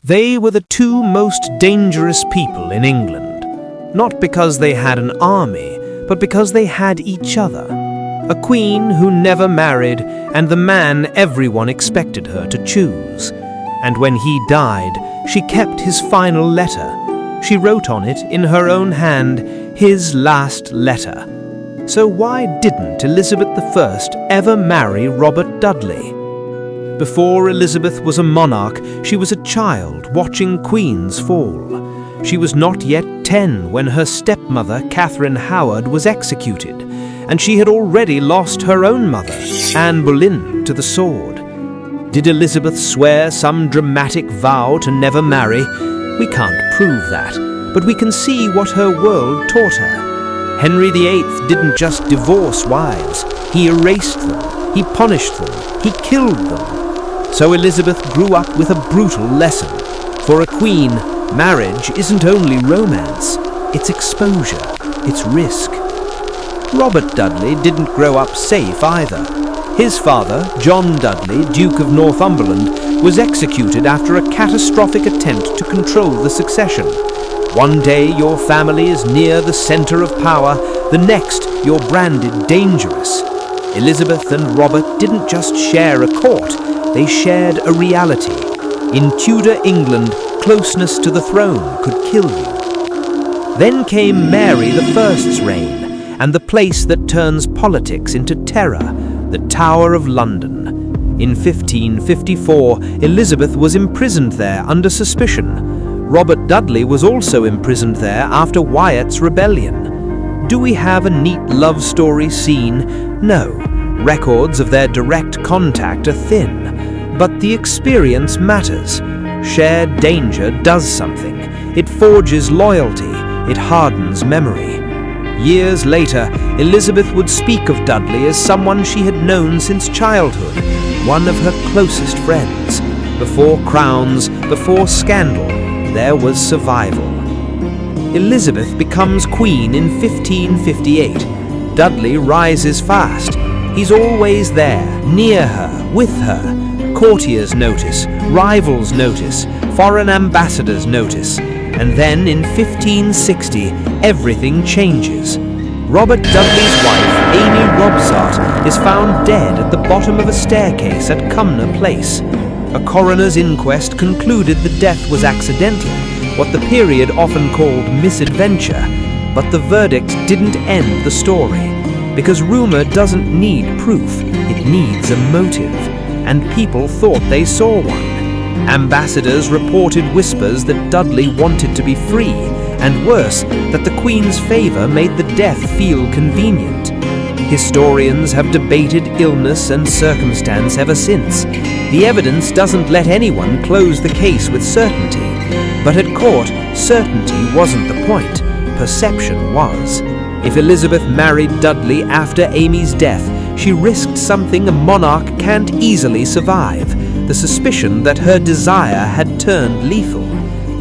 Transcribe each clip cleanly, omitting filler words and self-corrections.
They were the two most dangerous people in England, not because they had an army, but because they had each other. A queen who never married, and the man everyone expected her to choose. And when he died, she kept his final letter. She wrote on it, in her own hand, his last letter. So why didn't Elizabeth I ever marry Robert Dudley? Before Elizabeth was a monarch, she was a child watching queens fall. She was not yet 10 when her stepmother, Catherine Howard, was executed, and she had already lost her own mother, Anne Boleyn, to the sword. Did Elizabeth swear some dramatic vow to never marry? We can't prove that, but we can see what her world taught her. Henry VIII didn't just divorce wives, he erased them, he punished them, he killed them. So Elizabeth grew up with a brutal lesson. For a queen, marriage isn't only romance, it's exposure, it's risk. Robert Dudley didn't grow up safe either. His father, John Dudley, Duke of Northumberland, was executed after a catastrophic attempt to control the succession. One day your family is near the center of power, the next you're branded dangerous. Elizabeth and Robert didn't just share a court, they shared a reality. In Tudor England, closeness to the throne could kill you. Then came Mary I's reign, and the place that turns politics into terror, the Tower of London. In 1554, Elizabeth was imprisoned there under suspicion. Robert Dudley was also imprisoned there after Wyatt's rebellion. Do we have a neat love story scene? No. Records of their direct contact are thin, but the experience matters. Shared danger does something. It forges loyalty. It hardens memory. Years later, Elizabeth would speak of Dudley as someone she had known since childhood, one of her closest friends. Before crowns, before scandal, there was survival. Elizabeth becomes queen in 1558. Dudley rises fast. He's always there, near her, with her. Courtiers notice, rivals notice, foreign ambassadors notice. And then in 1560, everything changes. Robert Dudley's wife, Amy Robsart, is found dead at the bottom of a staircase at Cumnor Place. A coroner's inquest concluded the death was accidental, what the period often called misadventure. But the verdict didn't end the story. Because rumor doesn't need proof, it needs a motive. And people thought they saw one. Ambassadors reported whispers that Dudley wanted to be free, and worse, that the Queen's favour made the death feel convenient. Historians have debated illness and circumstance ever since. The evidence doesn't let anyone close the case with certainty. But at court, certainty wasn't the point. Perception was. If Elizabeth married Dudley after Amy's death, she risked something a monarch can't easily survive, the suspicion that her desire had turned lethal.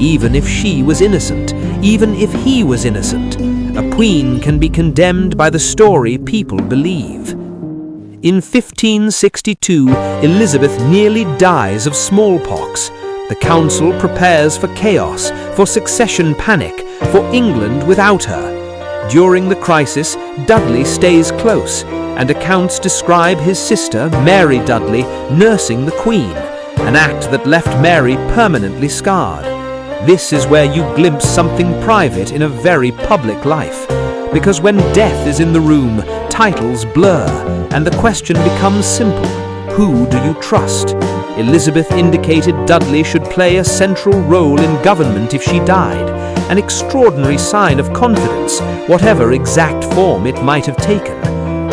Even if she was innocent, even if he was innocent, a queen can be condemned by the story people believe. In 1562, Elizabeth nearly dies of smallpox. The council prepares for chaos, for succession panic, for England without her. During the crisis, Dudley stays close, and accounts describe his sister, Mary Dudley, nursing the Queen, an act that left Mary permanently scarred. This is where you glimpse something private in a very public life. Because when death is in the room, titles blur, and the question becomes simple. Who do you trust? Elizabeth indicated Dudley should play a central role in government if she died, an extraordinary sign of confidence, whatever exact form it might have taken.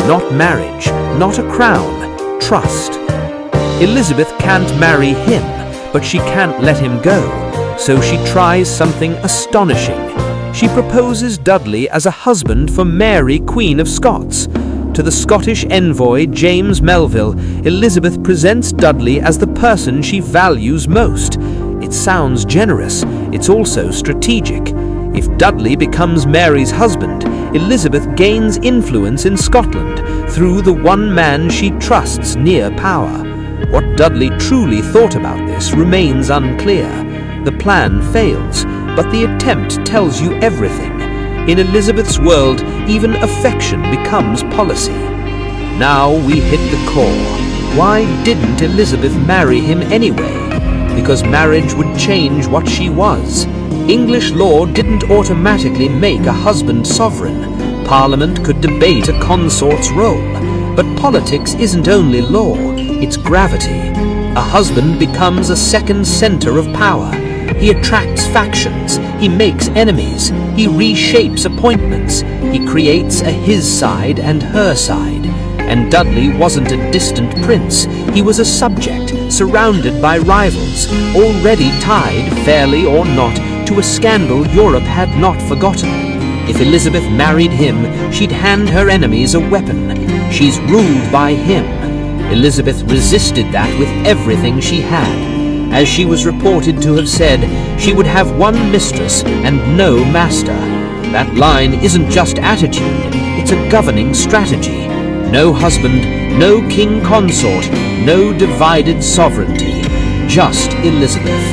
Not marriage, not a crown, trust. Elizabeth can't marry him, but she can't let him go, so she tries something astonishing. She proposes Dudley as a husband for Mary, Queen of Scots. To the Scottish envoy James Melville, Elizabeth presents Dudley as the person she values most. It sounds generous, it's also strategic. If Dudley becomes Mary's husband, Elizabeth gains influence in Scotland through the one man she trusts near power. What Dudley truly thought about this remains unclear. The plan fails, but the attempt tells you everything. In Elizabeth's world, even affection becomes policy. Now we hit the core. Why didn't Elizabeth marry him anyway? Because marriage would change what she was. English law didn't automatically make a husband sovereign. Parliament could debate a consort's role. But politics isn't only law, it's gravity. A husband becomes a second center of power. He attracts factions, he makes enemies, he reshapes appointments, he creates a his side and her side. And Dudley wasn't a distant prince, he was a subject, surrounded by rivals, already tied, fairly or not, to a scandal Europe had not forgotten. If Elizabeth married him, she'd hand her enemies a weapon. She's ruled by him. Elizabeth resisted that with everything she had. As she was reported to have said, she would have one mistress and no master. That line isn't just attitude, it's a governing strategy. No husband, no king consort, no divided sovereignty, just Elizabeth.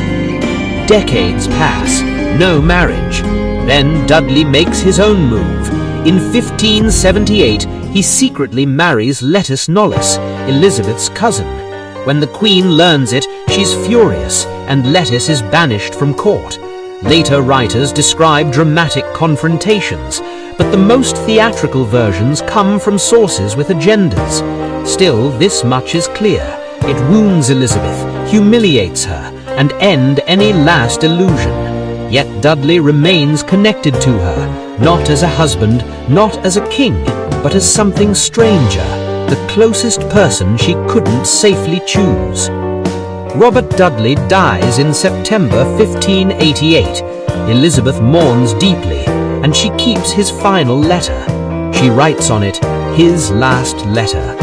Decades pass, no marriage. Then Dudley makes his own move. In 1578, he secretly marries Lettice Knollys, Elizabeth's cousin. When the Queen learns it, she's furious, and Lettice is banished from court. Later writers describe dramatic confrontations, but the most theatrical versions come from sources with agendas. Still, this much is clear. It wounds Elizabeth, humiliates her, and ends any last illusion. Yet Dudley remains connected to her, not as a husband, not as a king, but as something stranger, the closest person she couldn't safely choose. Robert Dudley dies in September 1588. Elizabeth mourns deeply, and she keeps his final letter. She writes on it, his last letter.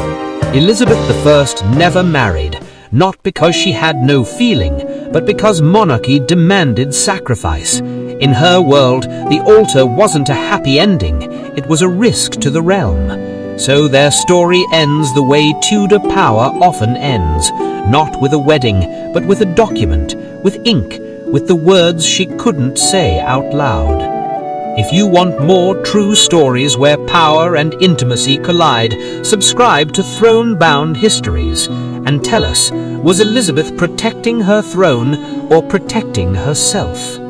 Elizabeth I never married, not because she had no feeling, but because monarchy demanded sacrifice. In her world, the altar wasn't a happy ending, it was a risk to the realm. So their story ends the way Tudor power often ends, not with a wedding, but with a document, with ink, with the words she couldn't say out loud. If you want more true stories where power and intimacy collide, subscribe to Thronebound Histories and tell us, was Elizabeth protecting her throne or protecting herself?